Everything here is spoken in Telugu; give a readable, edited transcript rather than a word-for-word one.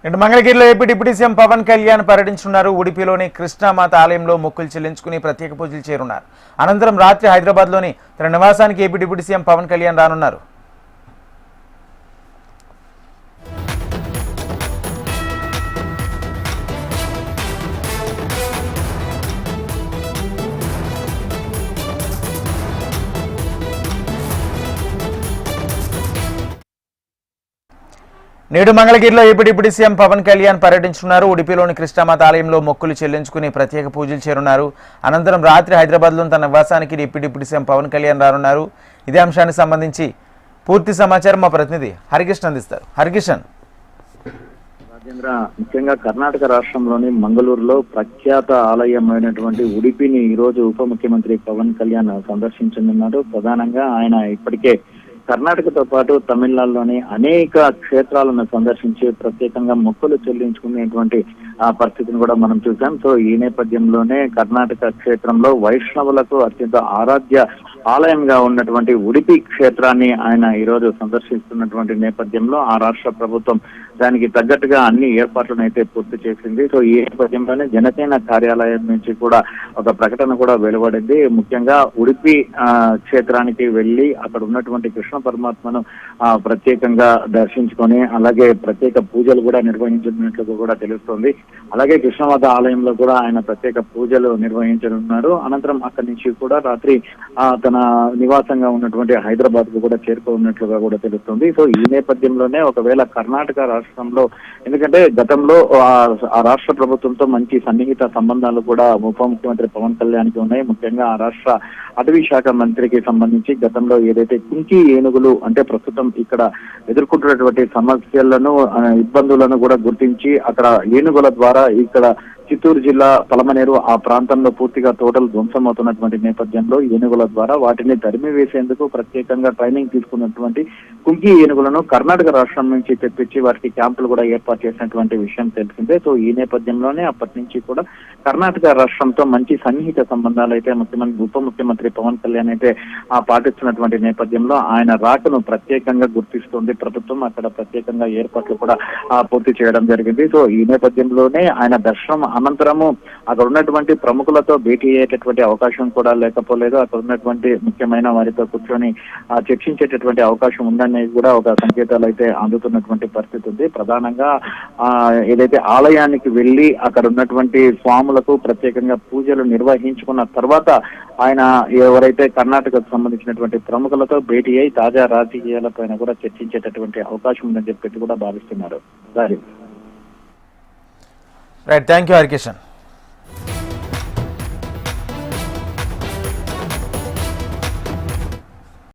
ఇటు మంగళగిరిలో AP deputy CM Pawan Kalyan పర్యటించనున్నారు. ఉడిపిలోని కృష్ణామాత ఆలయంలో మొక్కులు చెల్లించుకుని ప్రత్యేక పూజలు చేరున్నారు. అనంతరం రాత్రి హైదరాబాద్లోని తన నివాసానికి AP deputy CM Pawan Kalyan రానున్నారు. నేడు మంగళగిరిలో AP deputy CM Pawan Kalyan పర్యటించనున్నారు. ఉడిపిలోని కృష్ణామాత ఆలయంలో మొక్కులు చెల్లించుకుని ప్రత్యేక పూజలు చేరున్నారు. అనంతరం రాత్రి హైదరాబాద్లోని తన నివాసానికి AP deputy CM Pawan Kalyan రానున్నారు. ఇదే అంశానికి సంబంధించి పూర్తి సమాచారం మా ప్రతినిధి హరికృష్ణ అందిస్తారు. హరికృష్ణ, రాజేంద్ర, ముఖ్యంగా కర్ణాటక రాష్ట్రంలోని మంగళూరులో ప్రఖ్యాత ఆలయమైనటువంటి ఉడిపిని ఈ రోజు ఉప ముఖ్యమంత్రి పవన్ కళ్యాణ్ సందర్శించనున్నారు. ప్రధానంగా ఆయన ఇప్పటికే కర్ణాటకతో పాటు తమిళనాడులోని అనేక క్షేత్రాలను సందర్శించి ప్రత్యేకంగా మొక్కులు చెల్లించుకునేటువంటి పరిస్థితిని కూడా మనం చూసాం. సో ఈ నేపథ్యంలోనే కర్ణాటక క్షేత్రంలో వైష్ణవులకు అత్యంత ఆరాధ్య ఆలయంగా ఉన్నటువంటి ఉడిపి క్షేత్రాన్ని ఆయన ఈ రోజు సందర్శిస్తున్నటువంటి నేపథ్యంలో ఆ రాష్ట్ర ప్రభుత్వం దానికి తగ్గట్టుగా అన్ని ఏర్పాట్లను అయితే పూర్తి చేసింది. సో ఈ నేపథ్యంలోనే జనసేన కార్యాలయం నుంచి కూడా ఒక ప్రకటన కూడా వెలువడింది. ముఖ్యంగా ఉడిపి క్షేత్రానికి వెళ్లి అక్కడ ఉన్నటువంటి కృష్ణ పరమాత్మను ప్రత్యేకంగా దర్శించుకొని అలాగే ప్రత్యేక పూజలు కూడా నిర్వహించినట్లు కూడా తెలుస్తోంది. అలాగే కృష్ణమాత ఆలయంలో కూడా ఆయన ప్రత్యేక పూజలు నిర్వహించనున్నారు. అనంతరం అక్కడి నుంచి కూడా రాత్రి తన నివాసంగా ఉన్నటువంటి హైదరాబాద్ కు కూడా చేరుకోనున్నట్లుగా కూడా తెలుస్తుంది. సో ఈ నేపథ్యంలోనే ఒకవేళ కర్ణాటక రాష్ట్రంలో, ఎందుకంటే గతంలో ఆ రాష్ట్ర ప్రభుత్వంతో మంచి సన్నిహిత సంబంధాలు కూడా ఉప ముఖ్యమంత్రి పవన్ కళ్యాణ్కి ఉన్నాయి. ముఖ్యంగా ఆ రాష్ట్ర అటవీ శాఖ మంత్రికి సంబంధించి గతంలో ఏదైతే కుంకి ఏనుగులు అంటే ప్రస్తుతం ఇక్కడ ఎదుర్కొంటున్నటువంటి సమస్యలను ఇబ్బందులను కూడా గుర్తించి అక్కడ ఏనుగుల ద్వారా ఇక్కడ చిత్తూరు జిల్లా పలమనేరు ఆ ప్రాంతంలో పూర్తిగా తోటలు ధ్వంసమవుతున్నటువంటి నేపథ్యంలో ఏనుగుల ద్వారా వాటిని తరిమి వేసేందుకు ప్రత్యేకంగా ట్రైనింగ్ తీసుకున్నటువంటి కుంకి ఏనుగులను కర్ణాటక రాష్ట్రం నుంచి తెప్పించి వారికి క్యాంపులు కూడా ఏర్పాటు చేసినటువంటి విషయం తెలిసిందే. సో ఈ నేపథ్యంలోనే అప్పటి నుంచి కూడా కర్ణాటక రాష్ట్రంతో మంచి సన్నిహిత సంబంధాలు అయితే ఉప ముఖ్యమంత్రి పవన్ కళ్యాణ్ అయితే పాటిస్తున్నటువంటి నేపథ్యంలో ఆయన రాకను ప్రత్యేకంగా గుర్తిస్తుంది ప్రభుత్వం. అక్కడ ప్రత్యేకంగా ఏర్పాట్లు కూడా పూర్తి చేయడం జరిగింది. సో ఈ నేపథ్యంలోనే ఆయన దర్శనం అనంతరము అక్కడ ఉన్నటువంటి ప్రముఖులతో భేటీ అయ్యేటటువంటి అవకాశం కూడా లేకపోలేదు. అక్కడ ఉన్నటువంటి ముఖ్యమైన వారితో కూర్చొని చర్చించేటటువంటి అవకాశం ఉందనేది కూడా ఒక సంకేతాలు అయితే అందుతున్నటువంటి పరిస్థితి ఉంది. ప్రధానంగా ఏదైతే ఆలయానికి వెళ్లి అక్కడ ఉన్నటువంటి స్వాములకు ప్రత్యేకంగా పూజలు నిర్వహించుకున్న తర్వాత ఆయన ఎవరైతే కర్ణాటకకు సంబంధించినటువంటి ప్రముఖులతో భేటీ అయి తాజా రాజకీయాలపైన కూడా చర్చించేటటువంటి అవకాశం ఉందని చెప్పి కూడా భావిస్తున్నారు. Right, thank you Harikrishna.